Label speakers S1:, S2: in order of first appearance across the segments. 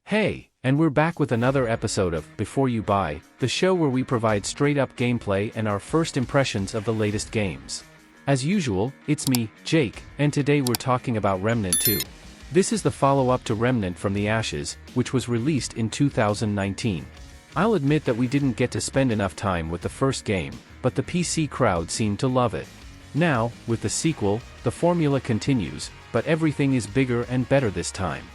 S1: Hey, and we're back with another episode of Before You Buy, the show where we provide straight-up gameplay and our first impressions of the latest games. As usual, it's me, Jake, and today we're talking about Remnant 2. This is the follow-up to Remnant from the Ashes, which was released in 2019. I'll admit that we didn't get to spend enough time with the first game, but the PC crowd seemed to love it. Now, with the sequel, the formula continues, but everything is bigger and better this time.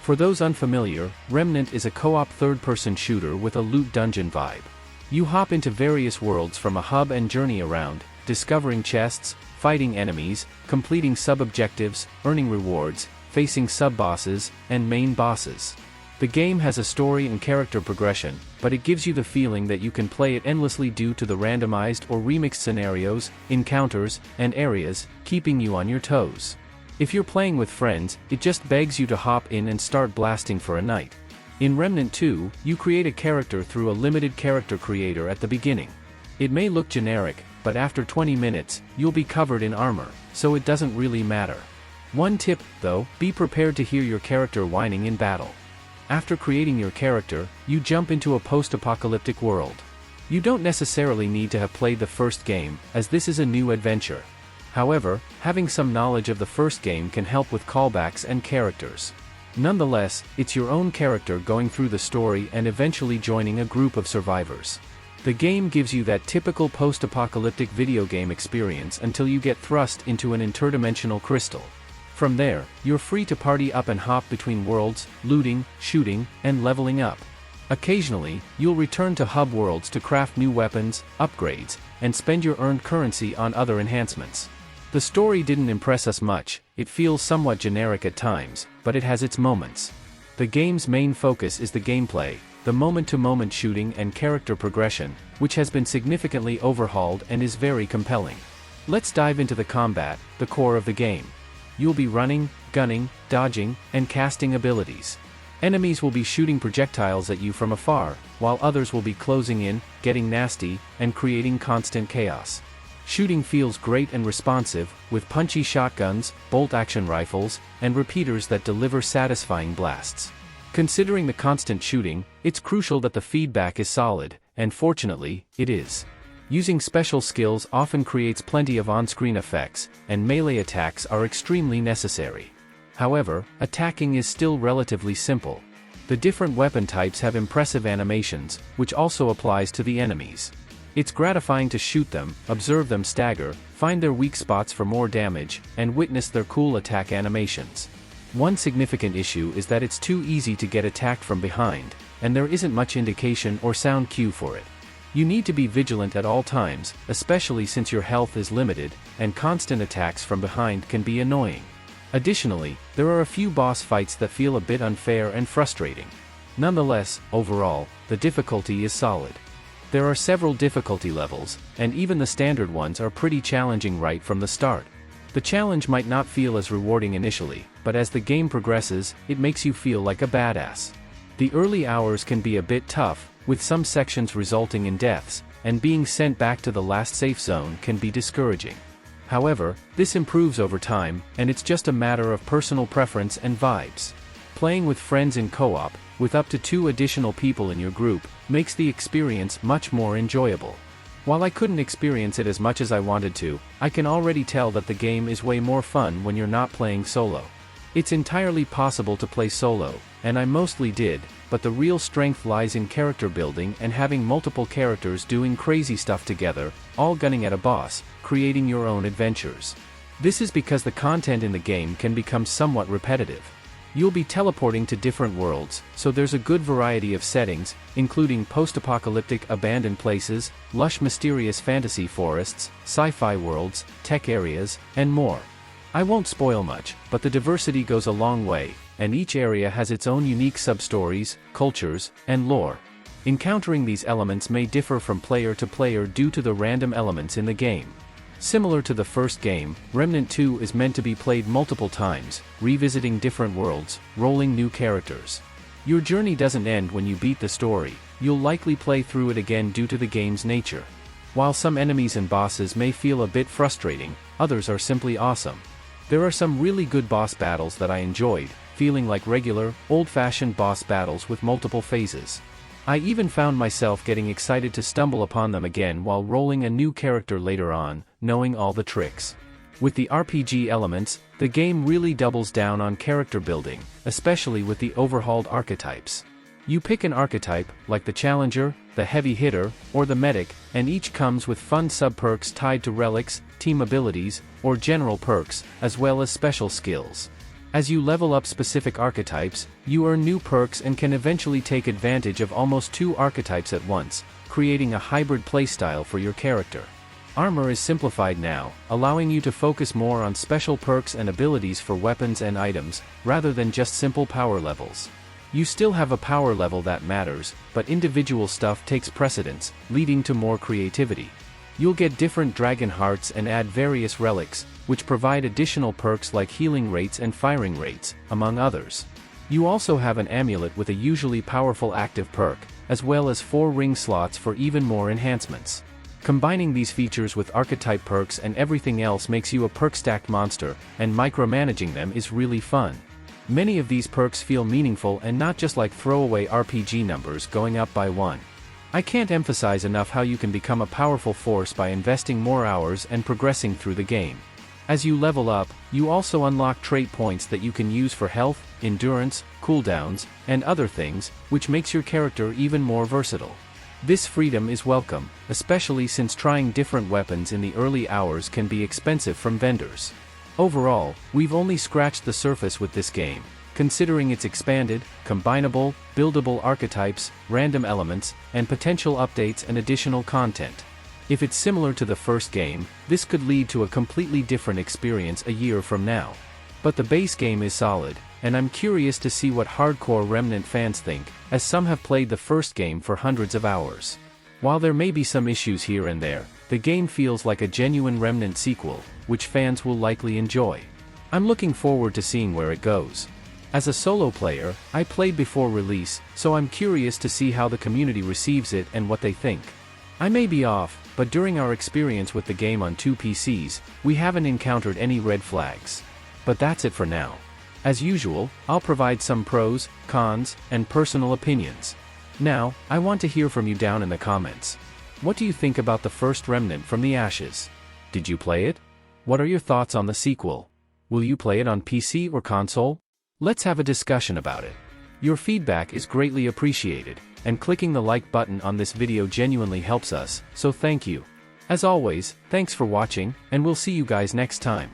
S1: For those unfamiliar, Remnant is a co-op third-person shooter with a loot dungeon vibe. You hop into various worlds from a hub and journey around, discovering chests, fighting enemies, completing sub-objectives, earning rewards, facing sub-bosses, and main bosses. The game has a story and character progression, but it gives you the feeling that you can play it endlessly due to the randomized or remixed scenarios, encounters, and areas, keeping you on your toes. If you're playing with friends, it just begs you to hop in and start blasting for a night. In Remnant 2, you create a character through a limited character creator at the beginning. It may look generic, but after 20 minutes, you'll be covered in armor, so it doesn't really matter. One tip, though, be prepared to hear your character whining in battle. After creating your character, you jump into a post-apocalyptic world. You don't necessarily need to have played the first game, as this is a new adventure. However, having some knowledge of the first game can help with callbacks and characters. Nonetheless, it's your own character going through the story and eventually joining a group of survivors. The game gives you that typical post-apocalyptic video game experience until you get thrust into an interdimensional crystal. From there, you're free to party up and hop between worlds, looting, shooting, and leveling up. Occasionally, you'll return to hub worlds to craft new weapons, upgrades, and spend your earned currency on other enhancements. The story didn't impress us much, it feels somewhat generic at times, but it has its moments. The game's main focus is the gameplay, the moment-to-moment shooting and character progression, which has been significantly overhauled and is very compelling. Let's dive into the combat, the core of the game. You'll be running, gunning, dodging, and casting abilities. Enemies will be shooting projectiles at you from afar, while others will be closing in, getting nasty, and creating constant chaos. Shooting feels great and responsive, with punchy shotguns, bolt-action rifles, and repeaters that deliver satisfying blasts. Considering the constant shooting, it's crucial that the feedback is solid, and fortunately, it is. Using special skills often creates plenty of on-screen effects, and melee attacks are extremely necessary. However, attacking is still relatively simple. The different weapon types have impressive animations, which also applies to the enemies. It's gratifying to shoot them, observe them stagger, find their weak spots for more damage, and witness their cool attack animations. One significant issue is that it's too easy to get attacked from behind, and there isn't much indication or sound cue for it. You need to be vigilant at all times, especially since your health is limited, and constant attacks from behind can be annoying. Additionally, there are a few boss fights that feel a bit unfair and frustrating. Nonetheless, overall, the difficulty is solid. There are several difficulty levels, and even the standard ones are pretty challenging right from the start. The challenge might not feel as rewarding initially, but as the game progresses, it makes you feel like a badass. The early hours can be a bit tough, with some sections resulting in deaths, and being sent back to the last safe zone can be discouraging. However, this improves over time, and it's just a matter of personal preference and vibes. Playing with friends in co-op, with up to 2 additional people in your group, makes the experience much more enjoyable. While I couldn't experience it as much as I wanted to, I can already tell that the game is way more fun when you're not playing solo. It's entirely possible to play solo, and I mostly did, but the real strength lies in character building and having multiple characters doing crazy stuff together, all gunning at a boss, creating your own adventures. This is because the content in the game can become somewhat repetitive. You'll be teleporting to different worlds, so there's a good variety of settings, including post-apocalyptic abandoned places, lush mysterious fantasy forests, sci-fi worlds, tech areas, and more. I won't spoil much, but the diversity goes a long way, and each area has its own unique sub-stories, cultures, and lore. Encountering these elements may differ from player to player due to the random elements in the game. Similar to the first game, Remnant 2 is meant to be played multiple times, revisiting different worlds, rolling new characters. Your journey doesn't end when you beat the story, you'll likely play through it again due to the game's nature. While some enemies and bosses may feel a bit frustrating, others are simply awesome. There are some really good boss battles that I enjoyed, feeling like regular, old-fashioned boss battles with multiple phases. I even found myself getting excited to stumble upon them again while rolling a new character later on, knowing all the tricks. With the RPG elements, the game really doubles down on character building, especially with the overhauled archetypes. You pick an archetype, like the Challenger, the Heavy Hitter, or the Medic, and each comes with fun sub-perks tied to relics, team abilities, or general perks, as well as special skills. As you level up specific archetypes, you earn new perks and can eventually take advantage of almost 2 archetypes at once, creating a hybrid playstyle for your character. Armor is simplified now, allowing you to focus more on special perks and abilities for weapons and items, rather than just simple power levels. You still have a power level that matters, but individual stuff takes precedence, leading to more creativity. You'll get different dragon hearts and add various relics, which provide additional perks like healing rates and firing rates, among others. You also have an amulet with a usually powerful active perk, as well as 4 ring slots for even more enhancements. Combining these features with archetype perks and everything else makes you a perk-stacked monster, and micromanaging them is really fun. Many of these perks feel meaningful and not just like throwaway RPG numbers going up by 1. I can't emphasize enough how you can become a powerful force by investing more hours and progressing through the game. As you level up, you also unlock trait points that you can use for health, endurance, cooldowns, and other things, which makes your character even more versatile. This freedom is welcome, especially since trying different weapons in the early hours can be expensive from vendors. Overall, we've only scratched the surface with this game, considering its expanded, combinable, buildable archetypes, random elements, and potential updates and additional content. If it's similar to the first game, this could lead to a completely different experience a year from now. But the base game is solid, and I'm curious to see what hardcore Remnant fans think, as some have played the first game for hundreds of hours. While there may be some issues here and there, the game feels like a genuine Remnant sequel, which fans will likely enjoy. I'm looking forward to seeing where it goes. As a solo player, I played before release, so I'm curious to see how the community receives it and what they think. I may be off, but during our experience with the game on 2 PCs, we haven't encountered any red flags. But that's it for now. As usual, I'll provide some pros, cons, and personal opinions. Now, I want to hear from you down in the comments. What do you think about the first Remnant from the Ashes? Did you play it? What are your thoughts on the sequel? Will you play it on PC or console? Let's have a discussion about it. Your feedback is greatly appreciated, and clicking the like button on this video genuinely helps us, so thank you. As always, thanks for watching, and we'll see you guys next time.